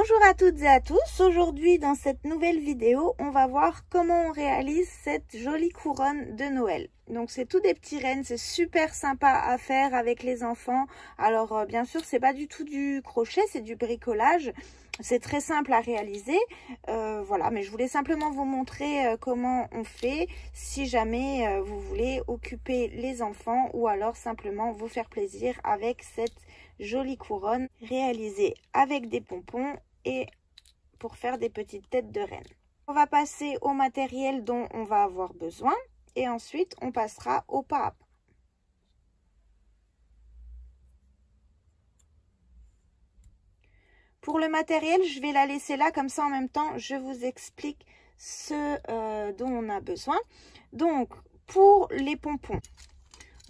Bonjour à toutes et à tous, aujourd'hui dans cette nouvelle vidéo, on va voir comment on réalise cette jolie couronne de Noël. Donc c'est tout des petits rennes, c'est super sympa à faire avec les enfants. Alors bien sûr c'est pas du tout du crochet, c'est du bricolage. C'est très simple à réaliser, voilà, mais je voulais simplement vous montrer comment on fait si jamais vous voulez occuper les enfants ou alors simplement vous faire plaisir avec cette jolie couronne réalisée avec des pompons et pour faire des petites têtes de reine. On va passer au matériel dont on va avoir besoin et ensuite on passera au pas à pas. Pour le matériel, je vais la laisser là, comme ça en même temps, je vous explique ce dont on a besoin. Donc, pour les pompons,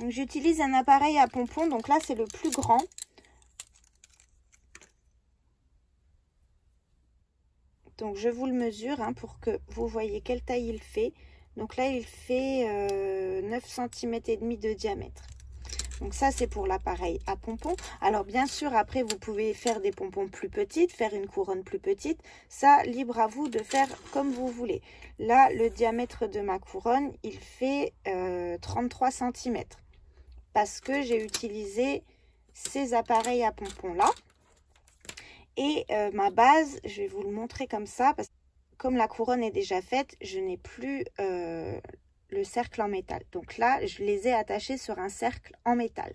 j'utilise un appareil à pompons, donc là c'est le plus grand. Donc, je vous le mesure pour que vous voyez quelle taille il fait. Donc là, il fait 9 cm et demi de diamètre. Donc ça, c'est pour l'appareil à pompons. Alors bien sûr, après, vous pouvez faire des pompons plus petites, faire une couronne plus petite. Ça, libre à vous de faire comme vous voulez. Là, le diamètre de ma couronne, il fait 33 cm. Parce que j'ai utilisé ces appareils à pompons-là. Et ma base, je vais vous le montrer comme ça. Parce que comme la couronne est déjà faite, je n'ai plus... le cercle en métal. Donc là, je les ai attachés sur un cercle en métal.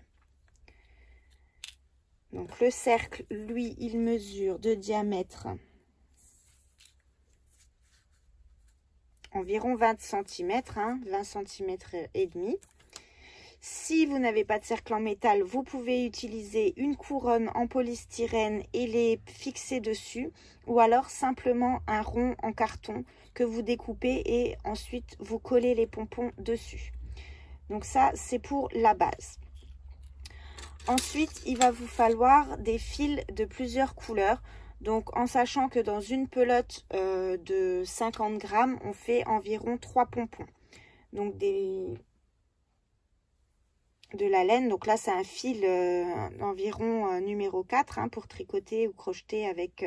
Donc le cercle, lui, il mesure de diamètre environ 20 cm, 20 cm et demi. Si vous n'avez pas de cercle en métal, vous pouvez utiliser une couronne en polystyrène et les fixer dessus, ou alors simplement un rond en carton que vous découpez et ensuite vous collez les pompons dessus. Donc ça, c'est pour la base. Ensuite, il va vous falloir des fils de plusieurs couleurs. Donc en sachant que dans une pelote de 50 grammes, on fait environ 3 pompons. Donc de la laine, donc là c'est un fil environ numéro 4 pour tricoter ou crocheter avec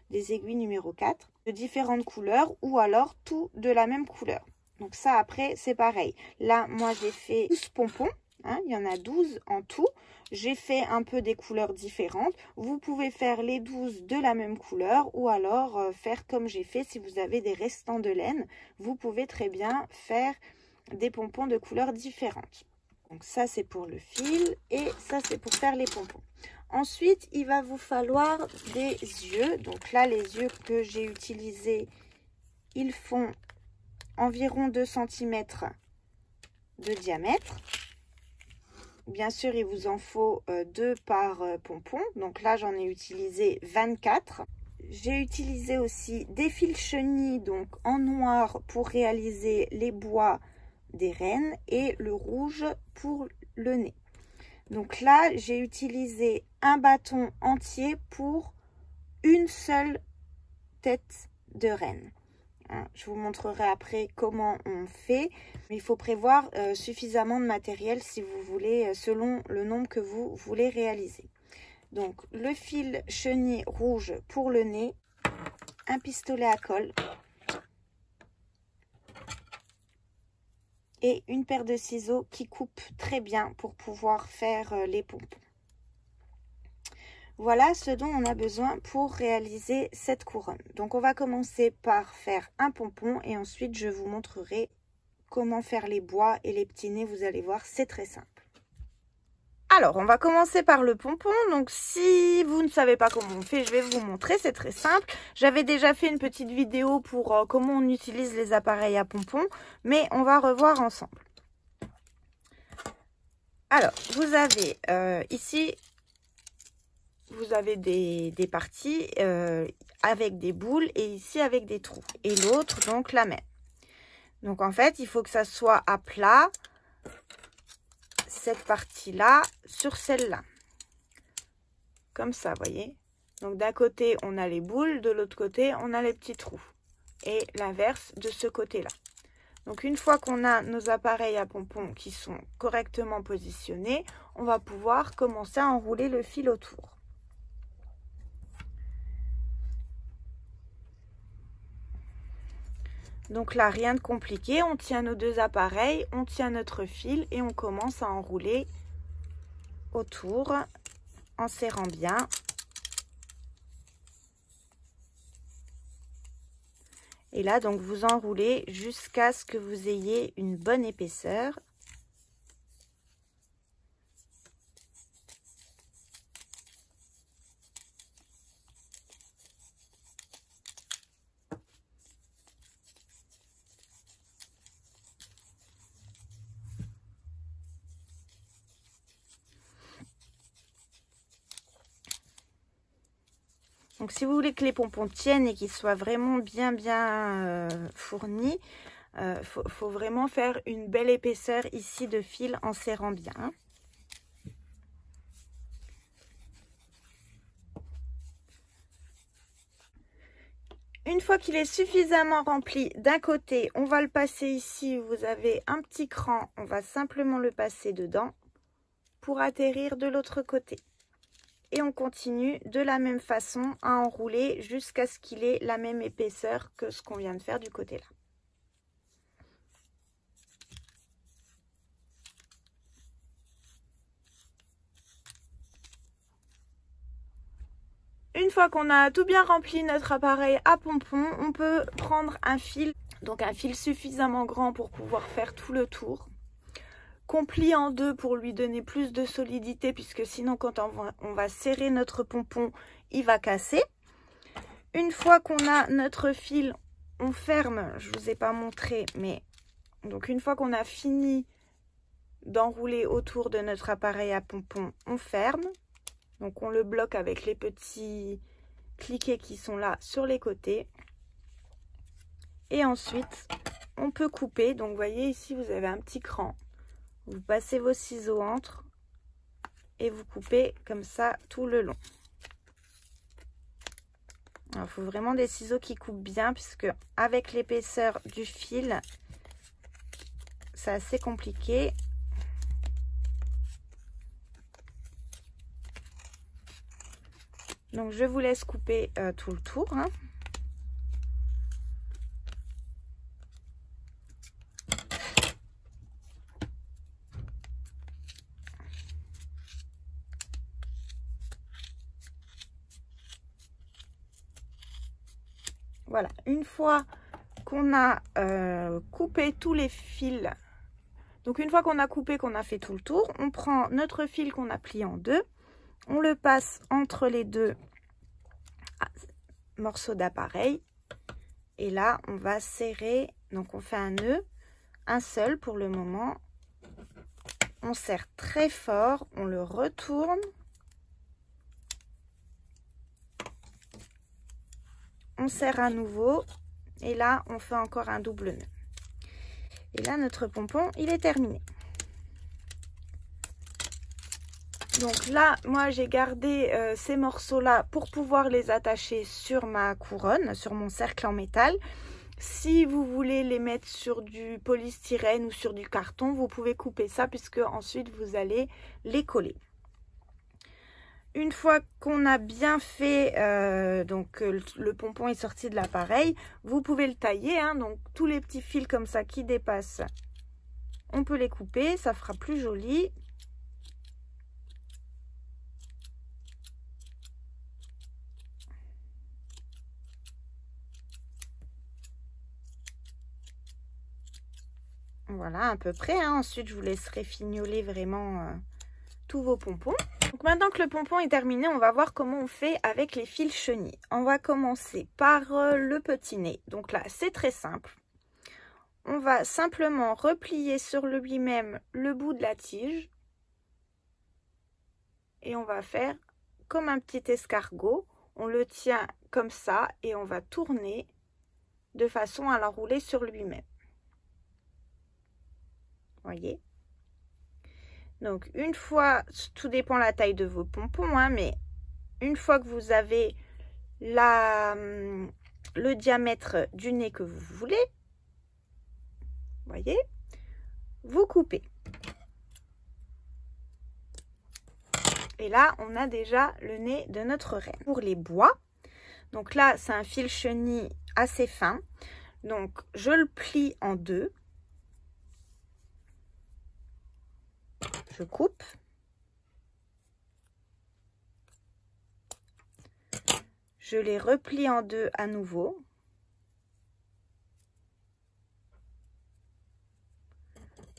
des aiguilles numéro 4 de différentes couleurs ou alors tout de la même couleur. Donc ça après c'est pareil. Là moi j'ai fait 12 pompons, il y en a 12 en tout. J'ai fait un peu des couleurs différentes. Vous pouvez faire les 12 de la même couleur ou alors faire comme j'ai fait. Si vous avez des restants de laine, vous pouvez très bien faire des pompons de couleurs différentes. Donc ça c'est pour le fil et ça c'est pour faire les pompons. Ensuite il va vous falloir des yeux. Donc là les yeux que j'ai utilisés, ils font environ 2 cm de diamètre. Bien sûr il vous en faut 2 par pompon. Donc là j'en ai utilisé 24. J'ai utilisé aussi des fils chenilles donc en noir pour réaliser les bois des rennes et le rouge pour le nez. Donc là, j'ai utilisé un bâton entier pour une seule tête de renne. Je vous montrerai après comment on fait. Mais il faut prévoir suffisamment de matériel si vous voulez, selon le nombre que vous voulez réaliser. Donc le fil chenille rouge pour le nez, un pistolet à colle et une paire de ciseaux qui coupe très bien pour pouvoir faire les pompons. Voilà ce dont on a besoin pour réaliser cette couronne. Donc on va commencer par faire un pompon et ensuite je vous montrerai comment faire les bois et les petits nez. Vous allez voir, c'est très simple. Alors, on va commencer par le pompon. Donc, si vous ne savez pas comment on fait, je vais vous montrer. C'est très simple. J'avais déjà fait une petite vidéo pour comment on utilise les appareils à pompons, mais on va revoir ensemble. Alors, vous avez ici, vous avez des parties avec des boules et ici avec des trous. Et l'autre, donc, la même. Donc, en fait, il faut que ça soit à plat. Cette partie-là sur celle-là. Comme ça, vous voyez. Donc, d'un côté, on a les boules. De l'autre côté, on a les petits trous. Et l'inverse de ce côté-là. Donc, une fois qu'on a nos appareils à pompons qui sont correctement positionnés, on va pouvoir commencer à enrouler le fil autour. Donc là, rien de compliqué, on tient nos deux appareils, on tient notre fil et on commence à enrouler autour en serrant bien. Et là, donc, vous enroulez jusqu'à ce que vous ayez une bonne épaisseur. Donc, si vous voulez que les pompons tiennent et qu'ils soient vraiment bien fournis, faut vraiment faire une belle épaisseur ici de fil en serrant bien. Une fois qu'il est suffisamment rempli d'un côté, on va le passer ici. Vous avez un petit cran, on va simplement le passer dedans pour atterrir de l'autre côté. Et on continue de la même façon à enrouler jusqu'à ce qu'il ait la même épaisseur que ce qu'on vient de faire du côté là. Une fois qu'on a tout bien rempli notre appareil à pompons, on peut prendre un fil, donc un fil suffisamment grand pour pouvoir faire tout le tour, qu'on plie en deux pour lui donner plus de solidité, puisque sinon quand on va serrer notre pompon, il va casser. Une fois qu'on a notre fil, on ferme, je ne vous ai pas montré, mais donc une fois qu'on a fini d'enrouler autour de notre appareil à pompons, on ferme. Donc on le bloque avec les petits cliquets qui sont là sur les côtés. Et ensuite, on peut couper. Donc vous voyez ici, vous avez un petit cran. Vous passez vos ciseaux entre et vous coupez comme ça tout le long. Il faut vraiment des ciseaux qui coupent bien, puisque avec l'épaisseur du fil, c'est assez compliqué. Donc je vous laisse couper tout le tour. Hein. Voilà, une fois qu'on a coupé tous les fils, donc une fois qu'on a coupé, qu'on a fait tout le tour, on prend notre fil qu'on a plié en deux, on le passe entre les deux morceaux d'appareil et là on va serrer. Donc on fait un nœud, un seul pour le moment, on serre très fort, on le retourne, on serre à nouveau et là on fait encore un double nœud. Et là notre pompon il est terminé. Donc là, moi j'ai gardé ces morceaux-là pour pouvoir les attacher sur ma couronne, sur mon cercle en métal. Si vous voulez les mettre sur du polystyrène ou sur du carton, vous pouvez couper ça, puisque ensuite vous allez les coller. Une fois qu'on a bien fait, donc le pompon est sorti de l'appareil, vous pouvez le tailler. Hein, donc tous les petits fils comme ça qui dépassent, on peut les couper, ça fera plus joli. Voilà, à peu près. Hein. Ensuite, je vous laisserai fignoler vraiment tous vos pompons. Donc maintenant que le pompon est terminé, on va voir comment on fait avec les fils chenilles. On va commencer par le petit nez. Donc là, c'est très simple. On va simplement replier sur lui-même le bout de la tige. Et on va faire comme un petit escargot. On le tient comme ça et on va tourner de façon à l'enrouler sur lui-même. Voyez, donc une fois, tout dépend la taille de vos pompons, hein, mais une fois que vous avez le diamètre du nez que vous voulez, voyez, vous coupez. Et là, on a déjà le nez de notre reine. Pour les bois, donc là, c'est un fil chenille assez fin. Donc, je le plie en deux. Je coupe. Je les replie en deux à nouveau.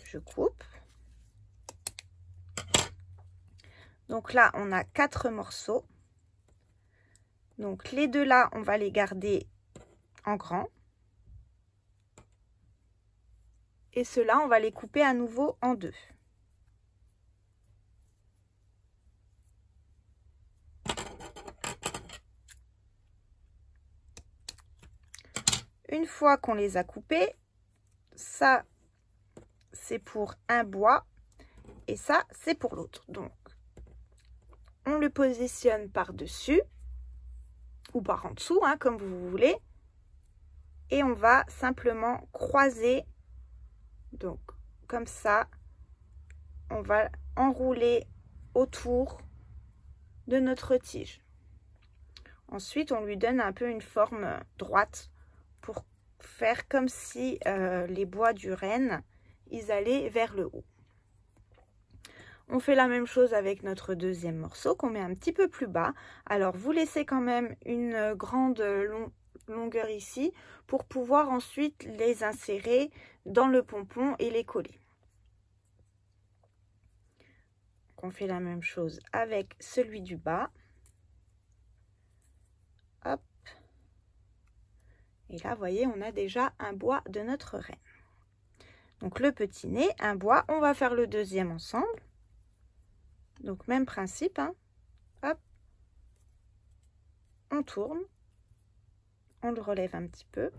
Je coupe. Donc là, on a 4 morceaux. Donc les deux là, on va les garder en grand. Et ceux-là, on va les couper à nouveau en deux. Une fois qu'on les a coupés, ça c'est pour un bois et ça c'est pour l'autre. Donc on le positionne par-dessus ou par en dessous, hein, comme vous voulez. Et on va simplement croiser. Donc comme ça, on va enrouler autour de notre tige. Ensuite, on lui donne un peu une forme droite pour faire comme si les bois du renne, ils allaient vers le haut. On fait la même chose avec notre deuxième morceau qu'on met un petit peu plus bas. Alors, vous laissez quand même une grande longueur ici pour pouvoir ensuite les insérer dans le pompon et les coller. Donc, on fait la même chose avec celui du bas. Hop. Et là, vous voyez, on a déjà un bois de notre renne. Donc, le petit nez, un bois. On va faire le deuxième ensemble. Donc, même principe, hein. Hop. On tourne. On le relève un petit peu.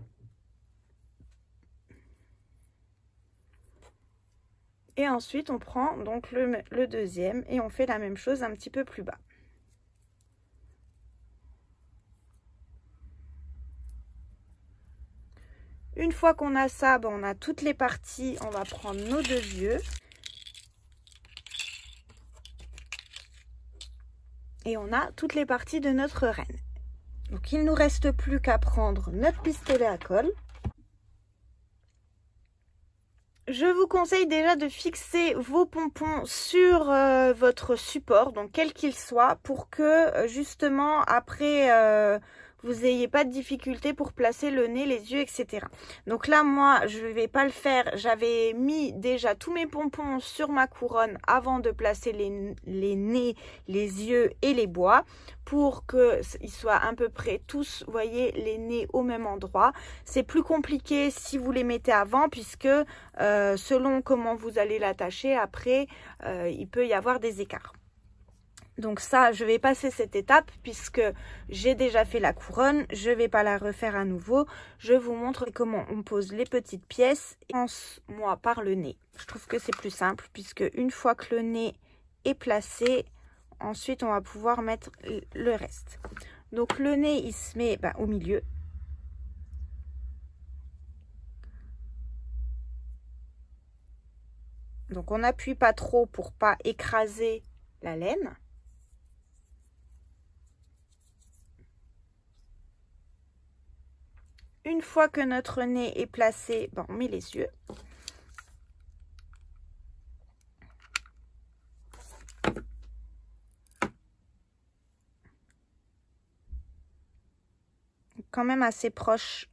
Et ensuite, on prend donc le deuxième et on fait la même chose un petit peu plus bas. Une fois qu'on a ça, on a toutes les parties. On va prendre nos deux yeux. Et on a toutes les parties de notre renne. Donc, il ne nous reste plus qu'à prendre notre pistolet à colle. Je vous conseille déjà de fixer vos pompons sur votre support, donc quel qu'il soit, pour que justement après vous n'ayez pas de difficulté pour placer le nez, les yeux, etc. Donc là, moi, je ne vais pas le faire. J'avais mis déjà tous mes pompons sur ma couronne avant de placer les nez, les yeux et les bois pour qu'ils soient à peu près tous, vous voyez, les nez au même endroit. C'est plus compliqué si vous les mettez avant puisque selon comment vous allez l'attacher, après, il peut y avoir des écarts. Donc ça, je vais passer cette étape puisque j'ai déjà fait la couronne. Je ne vais pas la refaire à nouveau. Je vous montre comment on pose les petites pièces. Et moi par le nez. Je trouve que c'est plus simple puisque une fois que le nez est placé, ensuite on va pouvoir mettre le reste. Donc le nez, il se met au milieu. Donc on n'appuie pas trop pour pas écraser la laine. Une fois que notre nez est placé, on met les yeux. Quand même assez proche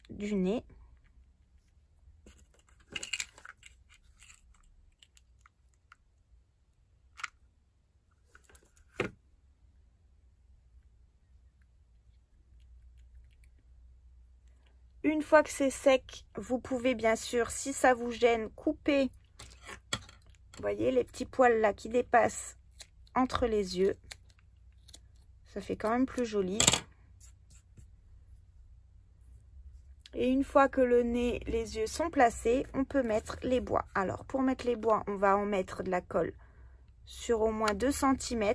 du nez. Une fois que c'est sec, vous pouvez bien sûr, si ça vous gêne, couper, vous voyez les petits poils là qui dépassent entre les yeux. Ça fait quand même plus joli. Et une fois que le nez, les yeux sont placés, on peut mettre les bois. Alors pour mettre les bois, on va en mettre de la colle sur au moins 2 cm.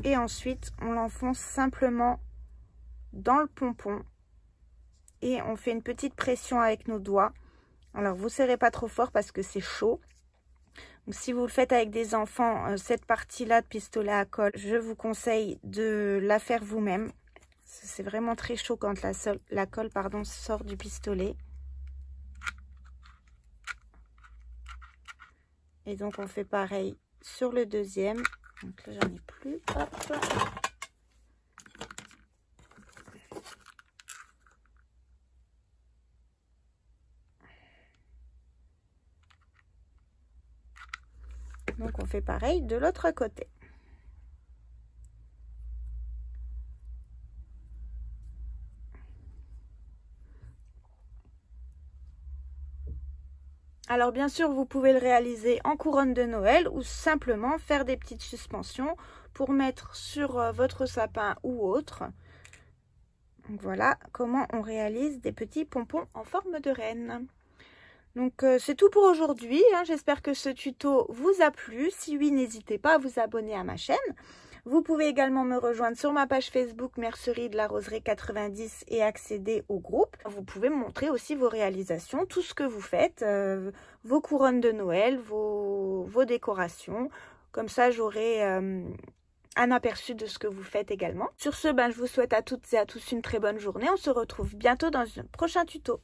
Et ensuite, on l'enfonce simplement dans le pompon et on fait une petite pression avec nos doigts. Alors vous serrez pas trop fort parce que c'est chaud. Donc, si vous le faites avec des enfants, cette partie là de pistolet à colle, je vous conseille de la faire vous-même. C'est vraiment très chaud quand la colle sort du pistolet. Et donc on fait pareil sur le deuxième. Donc là j'en ai plus. Hop. Donc on fait pareil de l'autre côté. Alors bien sûr, vous pouvez le réaliser en couronne de Noël ou simplement faire des petites suspensions pour mettre sur votre sapin ou autre. Donc voilà comment on réalise des petits pompons en forme de reine. Donc c'est tout pour aujourd'hui, hein. J'espère que ce tuto vous a plu. Si oui, n'hésitez pas à vous abonner à ma chaîne. Vous pouvez également me rejoindre sur ma page Facebook Mercerie de la Roseraie 90 et accéder au groupe. Vous pouvez me montrer aussi vos réalisations, tout ce que vous faites, vos couronnes de Noël, vos décorations. Comme ça, j'aurai un aperçu de ce que vous faites également. Sur ce, je vous souhaite à toutes et à tous une très bonne journée. On se retrouve bientôt dans un prochain tuto.